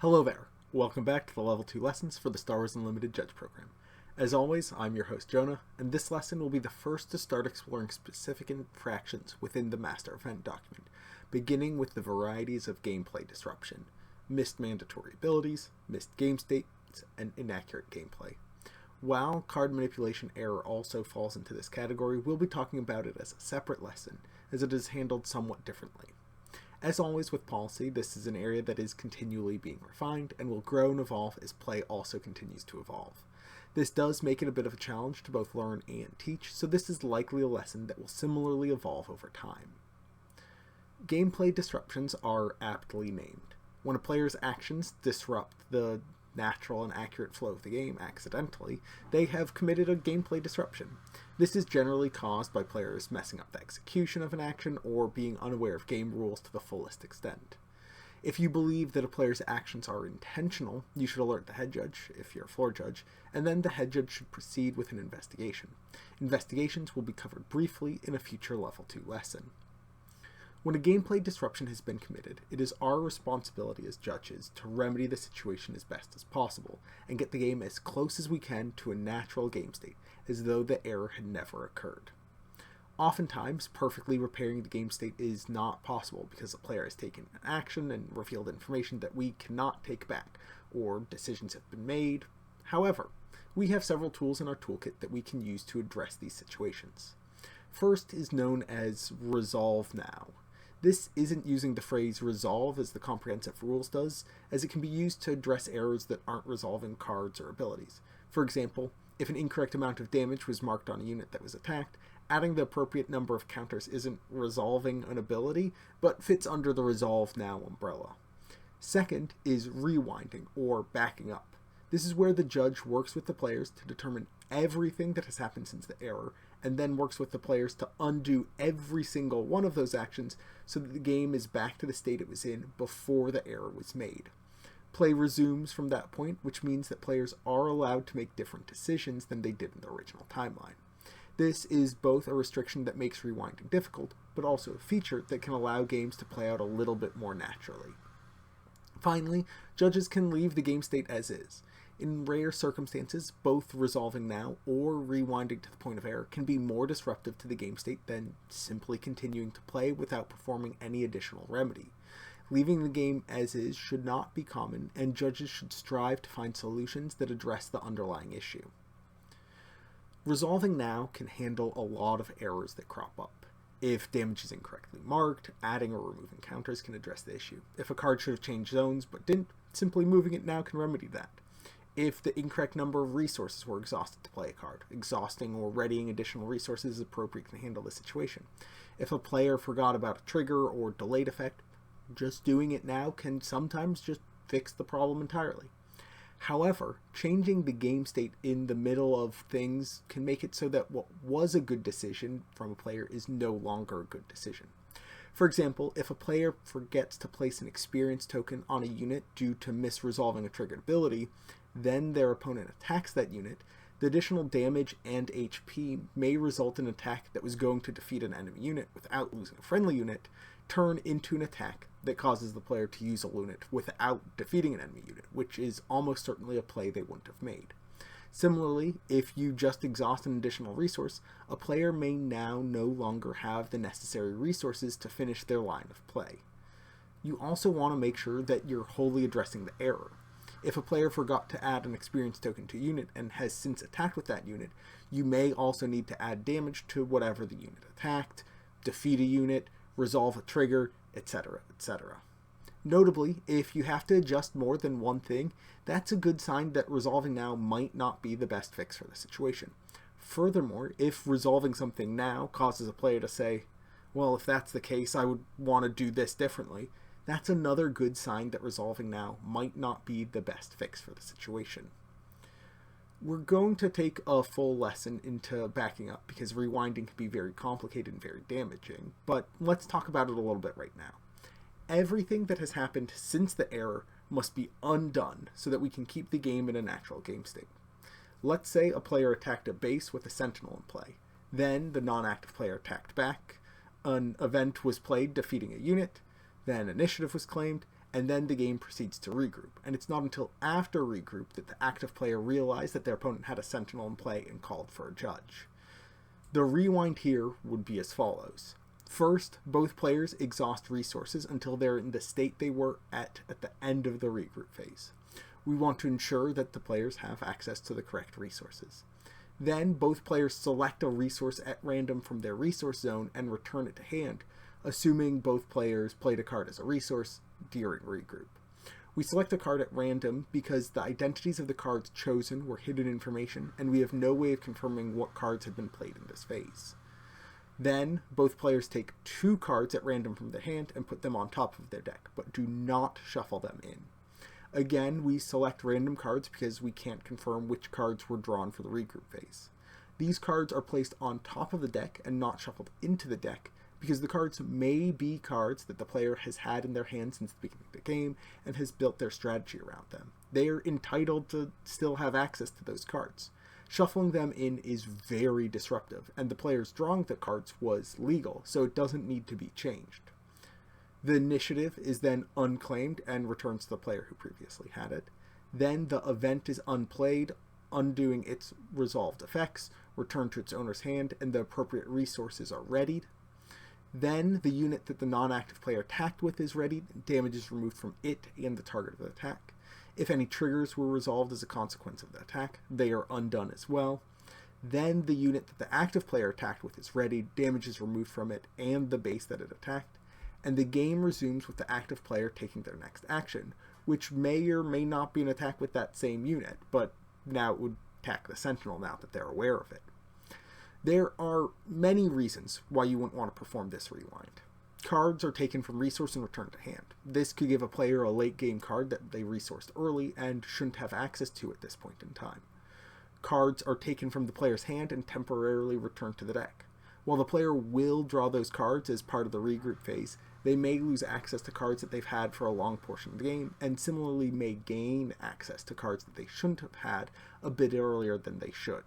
Hello there. Welcome back to the Level 2 lessons for the Star Wars Unlimited Judge Program. As always, I'm your host Jonah, and this lesson will be the first to start exploring specific infractions within the Master Event document, beginning with the varieties of gameplay disruption, missed mandatory abilities, missed game states, and inaccurate gameplay. While card manipulation error also falls into this category, we'll be talking about it as a separate lesson, as it is handled somewhat differently. As always with policy, this is an area that is continually being refined and will grow and evolve as play also continues to evolve. This does make it a bit of a challenge to both learn and teach, so this is likely a lesson that will similarly evolve over time. Gameplay disruptions are aptly named. When a player's actions disrupt the natural and accurate flow of the game accidentally, they have committed a gameplay disruption. This is generally caused by players messing up the execution of an action or being unaware of game rules to the fullest extent. If you believe that a player's actions are intentional, you should alert the head judge, if you're a floor judge, and then the head judge should proceed with an investigation. Investigations will be covered briefly in a future Level 2 lesson. When a gameplay disruption has been committed, it is our responsibility as judges to remedy the situation as best as possible and get the game as close as we can to a natural game state, as though the error had never occurred. Oftentimes, perfectly repairing the game state is not possible because the player has taken an action and revealed information that we cannot take back, or decisions have been made. However, we have several tools in our toolkit that we can use to address these situations. First is known as Resolve Now. This isn't using the phrase resolve as the comprehensive rules does, as it can be used to address errors that aren't resolving cards or abilities. For example, if an incorrect amount of damage was marked on a unit that was attacked, adding the appropriate number of counters isn't resolving an ability, but fits under the Resolve Now umbrella. Second is rewinding, or backing up. This is where the judge works with the players to determine everything that has happened since the error, and then works with the players to undo every single one of those actions so that the game is back to the state it was in before the error was made. Play resumes from that point, which means that players are allowed to make different decisions than they did in the original timeline. This is both a restriction that makes rewinding difficult, but also a feature that can allow games to play out a little bit more naturally. Finally, judges can leave the game state as is. In rare circumstances, both resolving now or rewinding to the point of error can be more disruptive to the game state than simply continuing to play without performing any additional remedy. Leaving the game as is should not be common, and judges should strive to find solutions that address the underlying issue. Resolving now can handle a lot of errors that crop up. If damage is incorrectly marked, adding or removing counters can address the issue. If a card should have changed zones but didn't, simply moving it now can remedy that. If the incorrect number of resources were exhausted to play a card, exhausting or readying additional resources is appropriate to handle the situation. If a player forgot about a trigger or delayed effect, just doing it now can sometimes just fix the problem entirely. However, changing the game state in the middle of things can make it so that what was a good decision from a player is no longer a good decision. For example, if a player forgets to place an experience token on a unit due to misresolving a triggered ability, then their opponent attacks that unit, the additional damage and HP may result in an attack that was going to defeat an enemy unit without losing a friendly unit, turn into an attack that causes the player to use a unit without defeating an enemy unit, which is almost certainly a play they wouldn't have made. Similarly, if you just exhaust an additional resource, a player may now no longer have the necessary resources to finish their line of play. You also want to make sure that you're wholly addressing the error. If a player forgot to add an experience token to a unit and has since attacked with that unit, you may also need to add damage to whatever the unit attacked, defeat a unit, resolve a trigger, etc., etc. Notably, if you have to adjust more than one thing, that's a good sign that resolving now might not be the best fix for the situation. Furthermore, if resolving something now causes a player to say, well, if that's the case, I would want to do this differently, that's another good sign that resolving now might not be the best fix for the situation. We're going to take a full lesson into backing up because rewinding can be very complicated and very damaging, but let's talk about it a little bit right now. Everything that has happened since the error must be undone so that we can keep the game in a natural game state. Let's say a player attacked a base with a sentinel in play. Then the non-active player attacked back, an event was played defeating a unit, then initiative was claimed, and then the game proceeds to regroup, and it's not until after regroup that the active player realized that their opponent had a sentinel in play and called for a judge. The rewind here would be as follows. First, both players exhaust resources until they're in the state they were at the end of the regroup phase. We want to ensure that the players have access to the correct resources. Then, both players select a resource at random from their resource zone and return it to hand, assuming both players played a card as a resource during regroup. We select a card at random because the identities of the cards chosen were hidden information, and we have no way of confirming what cards have been played in this phase. Then, both players take 2 cards at random from their hand and put them on top of their deck, but do not shuffle them in. Again, we select random cards because we can't confirm which cards were drawn for the regroup phase. These cards are placed on top of the deck and not shuffled into the deck, because the cards may be cards that the player has had in their hand since the beginning of the game and has built their strategy around them. They are entitled to still have access to those cards. Shuffling them in is very disruptive, and the player's drawing the cards was legal, so it doesn't need to be changed. The initiative is then unclaimed and returns to the player who previously had it. Then the event is unplayed, undoing its resolved effects, returned to its owner's hand, and the appropriate resources are readied. Then the unit that the non-active player attacked with is readied, and damage is removed from it and the target of the attack. If any triggers were resolved as a consequence of the attack, they are undone as well. Then the unit that the active player attacked with is readied, damage is removed from it and the base that it attacked, and the game resumes with the active player taking their next action, which may or may not be an attack with that same unit, but now it would attack the sentinel now that they're aware of it. There are many reasons why you wouldn't want to perform this rewind. Cards are taken from resource and returned to hand. This could give a player a late game card that they resourced early and shouldn't have access to at this point in time. Cards are taken from the player's hand and temporarily returned to the deck. While the player will draw those cards as part of the regroup phase, they may lose access to cards that they've had for a long portion of the game, and similarly may gain access to cards that they shouldn't have had a bit earlier than they should.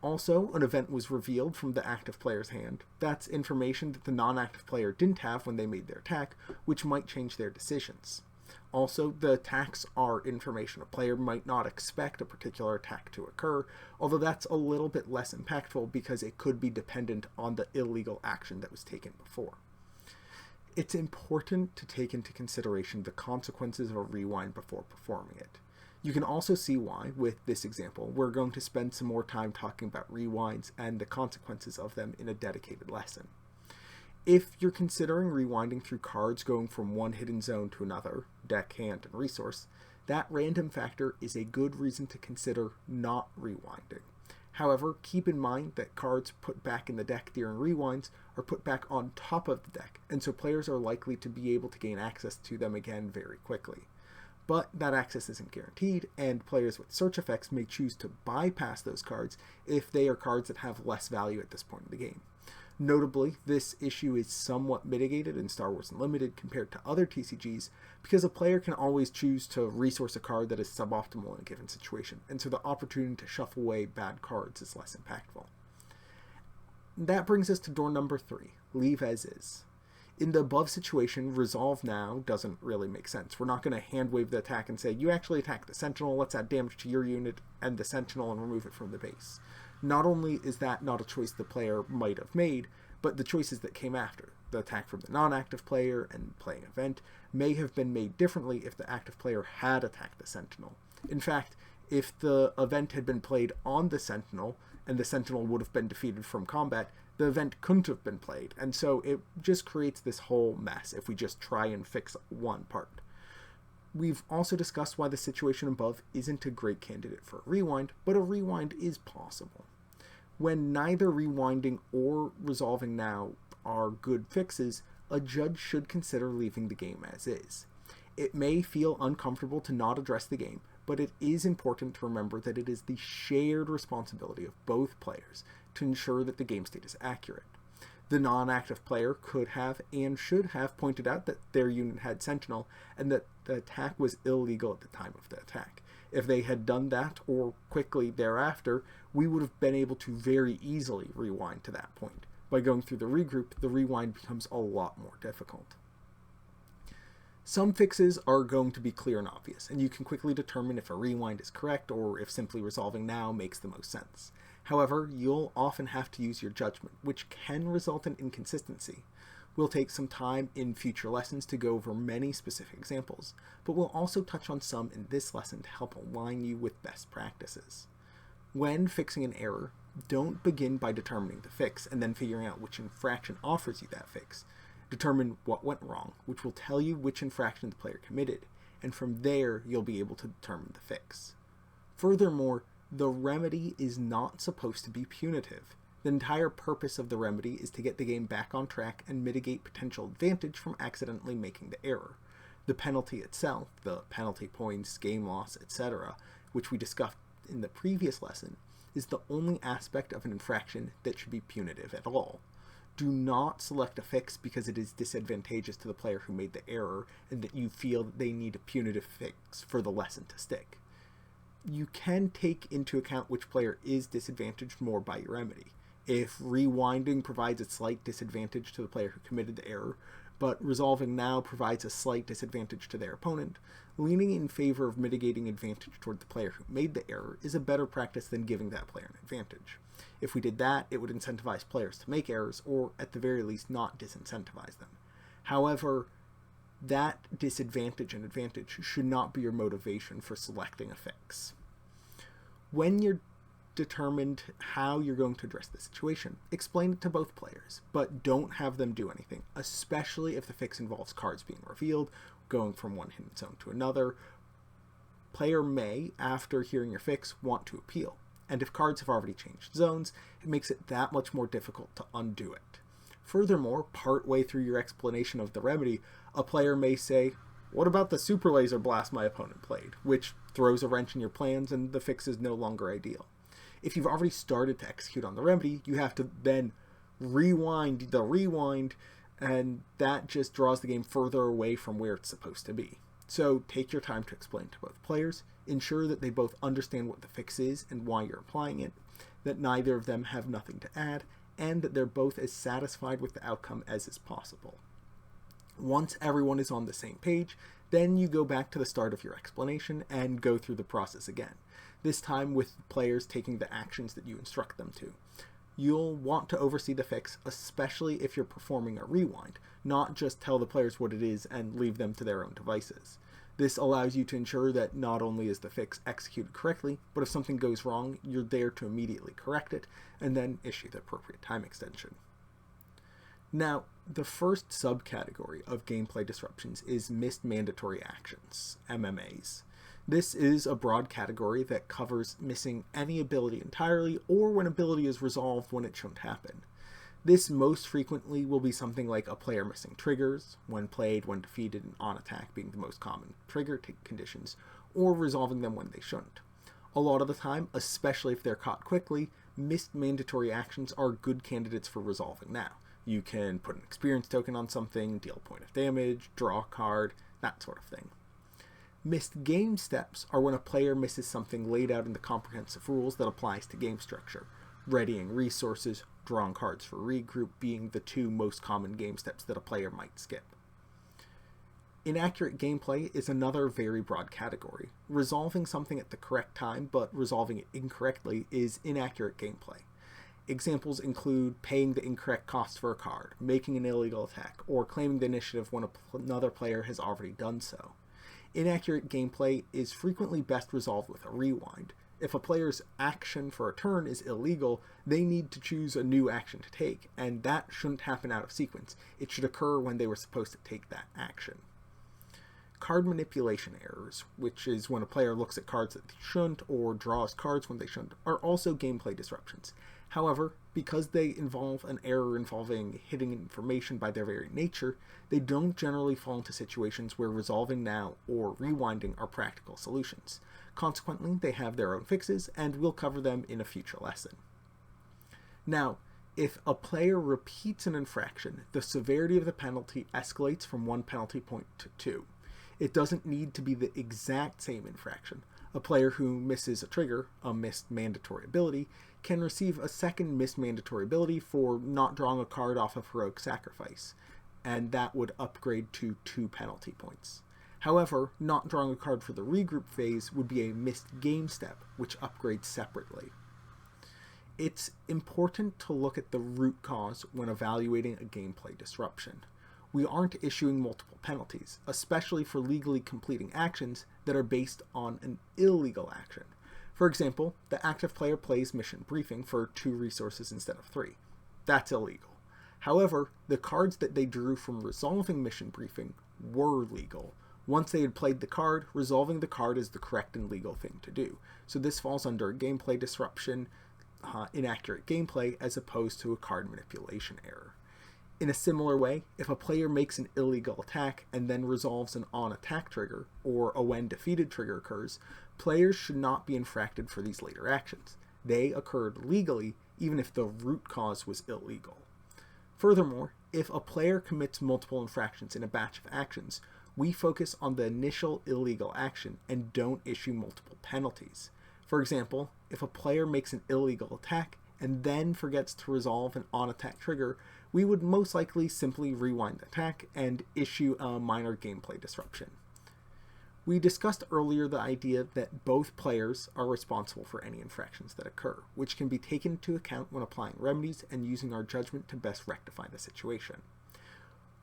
Also, an event was revealed from the active player's hand. That's information that the non-active player didn't have when they made their attack, which might change their decisions. Also, the attacks are information. A player might not expect a particular attack to occur, although that's a little bit less impactful because it could be dependent on the illegal action that was taken before. It's important to take into consideration the consequences of a rewind before performing it. You can also see why, with this example, we're going to spend some more time talking about rewinds and the consequences of them in a dedicated lesson. If you're considering rewinding through cards going from one hidden zone to another, deck, hand, and resource, that random factor is a good reason to consider not rewinding. However, keep in mind that cards put back in the deck during rewinds are put back on top of the deck, and so players are likely to be able to gain access to them again very quickly. But that access isn't guaranteed, and players with search effects may choose to bypass those cards if they are cards that have less value at this point in the game. Notably, this issue is somewhat mitigated in Star Wars Unlimited compared to other TCGs because a player can always choose to resource a card that is suboptimal in a given situation, and so the opportunity to shuffle away bad cards is less impactful. That brings us to door number 3, leave as is. In the above situation, resolve now doesn't really make sense. We're not going to hand wave the attack and say, you actually attack the sentinel, let's add damage to your unit and the sentinel and remove it from the base. Not only is that not a choice the player might have made, but the choices that came after, the attack from the non-active player and playing event, may have been made differently if the active player had attacked the sentinel. In fact, if the event had been played on the sentinel and the sentinel would have been defeated from combat, the event couldn't have been played, and so it just creates this whole mess if we just try and fix one part. We've also discussed why the situation above isn't a great candidate for a rewind, but a rewind is possible. When neither rewinding or resolving now are good fixes, a judge should consider leaving the game as is. It may feel uncomfortable to not address the game, but it is important to remember that it is the shared responsibility of both players to ensure that the game state is accurate. The non-active player could have and should have pointed out that their unit had Sentinel and that the attack was illegal at the time of the attack. If they had done that, or quickly thereafter, we would have been able to very easily rewind to that point. By going through the regroup, the rewind becomes a lot more difficult. Some fixes are going to be clear and obvious, and you can quickly determine if a rewind is correct or if simply resolving now makes the most sense. However, you'll often have to use your judgment, which can result in inconsistency. We'll take some time in future lessons to go over many specific examples, but we'll also touch on some in this lesson to help align you with best practices. When fixing an error, don't begin by determining the fix and then figuring out which infraction offers you that fix. Determine what went wrong, which will tell you which infraction the player committed, and from there you'll be able to determine the fix. Furthermore, the remedy is not supposed to be punitive. The entire purpose of the remedy is to get the game back on track and mitigate potential advantage from accidentally making the error. The penalty itself, the penalty points, game loss, etc., which we discussed in the previous lesson, is the only aspect of an infraction that should be punitive at all. Do not select a fix because it is disadvantageous to the player who made the error and that you feel that they need a punitive fix for the lesson to stick. You can take into account which player is disadvantaged more by your remedy. If rewinding provides a slight disadvantage to the player who committed the error, but resolving now provides a slight disadvantage to their opponent, leaning in favor of mitigating advantage toward the player who made the error is a better practice than giving that player an advantage. If we did that, it would incentivize players to make errors, or at the very least not disincentivize them. However, that disadvantage and advantage should not be your motivation for selecting a fix. When you're determined how you're going to address the situation, explain it to both players, but don't have them do anything, especially if the fix involves cards being revealed, going from one hidden zone to another. Player may, after hearing your fix, want to appeal, and if cards have already changed zones, it makes it that much more difficult to undo it. Furthermore, partway through your explanation of the remedy, a player may say, "What about the super laser blast my opponent played?" which throws a wrench in your plans and the fix is no longer ideal. If you've already started to execute on the remedy, you have to then rewind the rewind, and that just draws the game further away from where it's supposed to be. So take your time to explain to both players, ensure that they both understand what the fix is and why you're applying it, that neither of them have nothing to add, and that they're both as satisfied with the outcome as is possible. Once everyone is on the same page, then you go back to the start of your explanation and go through the process again, this time with players taking the actions that you instruct them to. You'll want to oversee the fix, especially if you're performing a rewind, not just tell the players what it is and leave them to their own devices. This allows you to ensure that not only is the fix executed correctly, but if something goes wrong, you're there to immediately correct it and then issue the appropriate time extension. Now, the first subcategory of gameplay disruptions is missed mandatory actions, MMAs. This is a broad category that covers missing any ability entirely or when ability is resolved when it shouldn't happen. This most frequently will be something like a player missing triggers, when played, when defeated, and on attack being the most common trigger conditions, or resolving them when they shouldn't. A lot of the time, especially if they're caught quickly, missed mandatory actions are good candidates for resolving now. You can put an experience token on something, deal a point of damage, draw a card, that sort of thing. Missed game steps are when a player misses something laid out in the comprehensive rules that applies to game structure. Readying resources, drawing cards for regroup being the two most common game steps that a player might skip. Inaccurate gameplay is another very broad category. Resolving something at the correct time but resolving it incorrectly is inaccurate gameplay. Examples include paying the incorrect cost for a card, making an illegal attack, or claiming the initiative when another player has already done so. Inaccurate gameplay is frequently best resolved with a rewind. If a player's action for a turn is illegal, they need to choose a new action to take, and that shouldn't happen out of sequence. It should occur when they were supposed to take that action. Card manipulation errors, which is when a player looks at cards that they shouldn't or draws cards when they shouldn't, are also gameplay disruptions. However, because they involve an error involving hidden information by their very nature, they don't generally fall into situations where resolving now or rewinding are practical solutions. Consequently, they have their own fixes, and we'll cover them in a future lesson. Now, if a player repeats an infraction, the severity of the penalty escalates from 1 penalty point to 2. It doesn't need to be the exact same infraction. A player who misses a trigger, a missed mandatory ability, can receive a second missed mandatory ability for not drawing a card off of Heroic Sacrifice. and that would upgrade to 2 penalty points. However, not drawing a card for the regroup phase would be a missed game step, which upgrades separately. It's important to look at the root cause when evaluating a gameplay disruption. We aren't issuing multiple penalties, especially for legally completing actions that are based on an illegal action. For example, the active player plays mission briefing for 2 resources instead of 3. That's illegal. However, the cards that they drew from resolving mission briefing were legal. Once they had played the card, resolving the card is the correct and legal thing to do. So this falls under a gameplay disruption, inaccurate gameplay, as opposed to a card manipulation error. In a similar way, if a player makes an illegal attack and then resolves an on-attack trigger, or a when-defeated trigger occurs, players should not be infracted for these later actions. They occurred legally, even if the root cause was illegal. Furthermore, if a player commits multiple infractions in a batch of actions, we focus on the initial illegal action and don't issue multiple penalties. For example, if a player makes an illegal attack and then forgets to resolve an on-attack trigger, we would most likely simply rewind the attack and issue a minor gameplay disruption. We discussed earlier the idea that both players are responsible for any infractions that occur, which can be taken into account when applying remedies and using our judgment to best rectify the situation.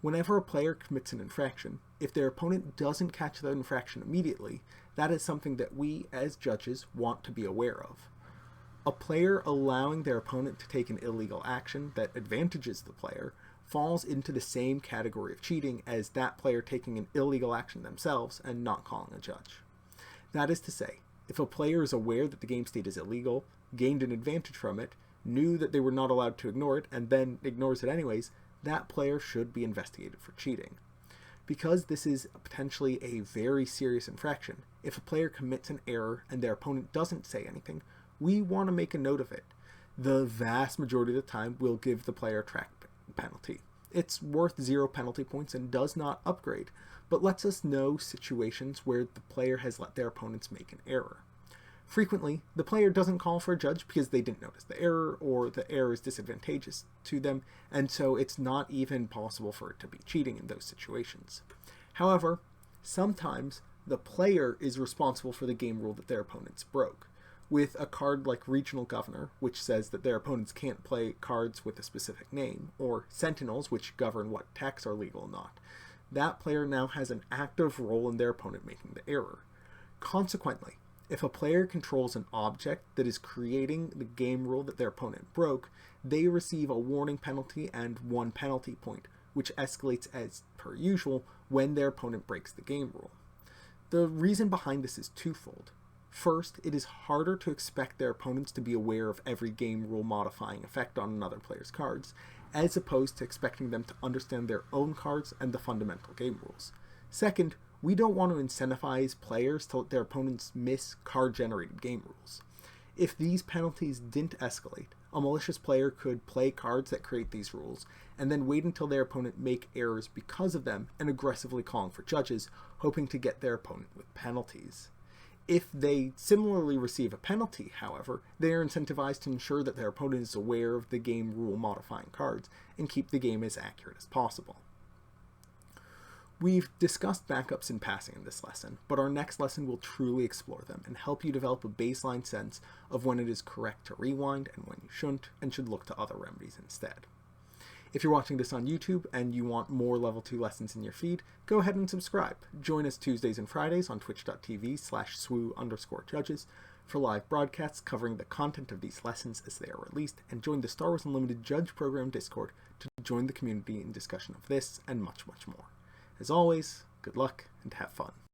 Whenever a player commits an infraction, if their opponent doesn't catch the infraction immediately, that is something that we, as judges, want to be aware of. A player allowing their opponent to take an illegal action that advantages the player falls into the same category of cheating as that player taking an illegal action themselves and not calling a judge. That is to say, if a player is aware that the game state is illegal, gained an advantage from it, knew that they were not allowed to ignore it, and then ignores it anyways, that player should be investigated for cheating. Because this is potentially a very serious infraction, if a player commits an error and their opponent doesn't say anything, we want to make a note of it. The vast majority of the time, we'll give the player a track penalty. It's worth 0 penalty points and does not upgrade, but lets us know situations where the player has let their opponents make an error. Frequently, the player doesn't call for a judge because they didn't notice the error or the error is disadvantageous to them, and so it's not even possible for it to be cheating in those situations. However, sometimes the player is responsible for the game rule that their opponents broke. With a card like Regional Governor, which says that their opponents can't play cards with a specific name, or Sentinels, which govern what attacks are legal or not, that player now has an active role in their opponent making the error. Consequently, if a player controls an object that is creating the game rule that their opponent broke, they receive a warning penalty and 1 penalty point, which escalates as per usual when their opponent breaks the game rule. The reason behind this is twofold. First, it is harder to expect their opponents to be aware of every game rule modifying effect on another player's cards, as opposed to expecting them to understand their own cards and the fundamental game rules. Second, we don't want to incentivize players to let their opponents miss card-generated game rules. If these penalties didn't escalate, a malicious player could play cards that create these rules, and then wait until their opponent make errors because of them and aggressively calling for judges, hoping to get their opponent with penalties. If they similarly receive a penalty, however, they are incentivized to ensure that their opponent is aware of the game rule modifying cards and keep the game as accurate as possible. We've discussed backups in passing in this lesson, but our next lesson will truly explore them and help you develop a baseline sense of when it is correct to rewind and when you shouldn't and should look to other remedies instead. If you're watching this on YouTube and you want more Level 2 lessons in your feed, go ahead and subscribe. Join us Tuesdays and Fridays on twitch.tv/swoo_judges for live broadcasts covering the content of these lessons as they are released, and join the Star Wars Unlimited Judge Program Discord to join the community in discussion of this and much, much more. As always, good luck and have fun.